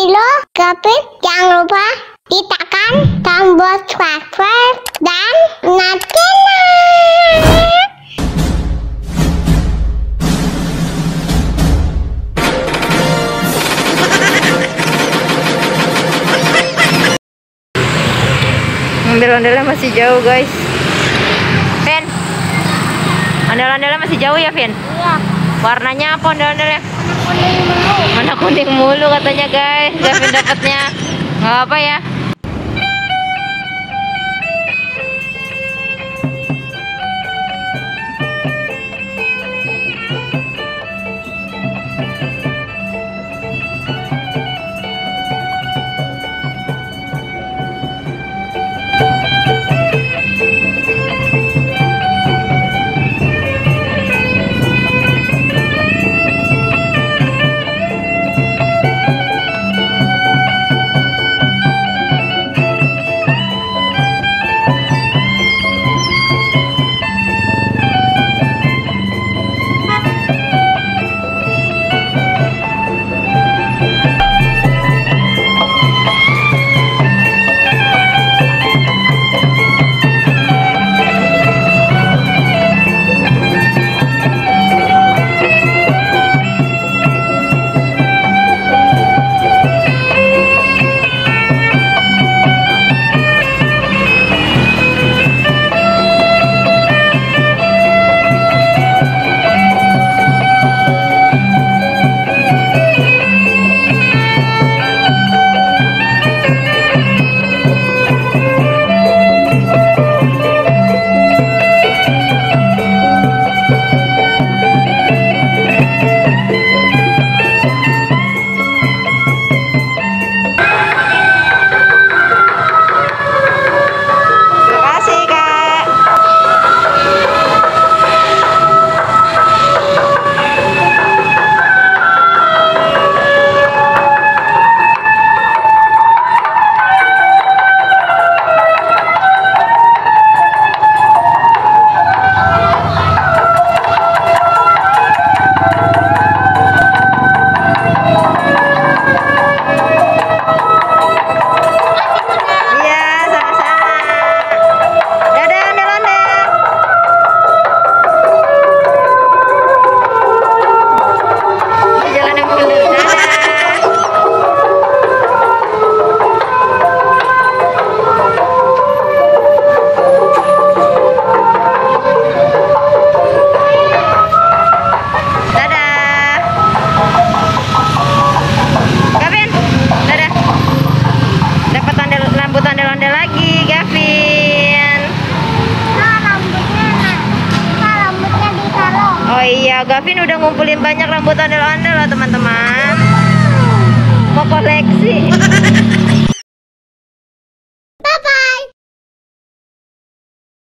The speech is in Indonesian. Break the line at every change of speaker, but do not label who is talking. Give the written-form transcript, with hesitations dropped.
Milo, Gavin, jangan lupa ditekan tombol subscribe dan nyalakan.
Ondel-ondelnya masih jauh, guys. Vin, ondel-ondelnya masih jauh ya, Vin?
Iya.
Warnanya apa ondel-ondelnya?
Kuning mulu.
Mana kuning mulu katanya, guys. Gavin dapatnya nggak apa ya? Gavin udah ngumpulin banyak rambut ondel-ondel loh, teman-teman. Mau koleksi.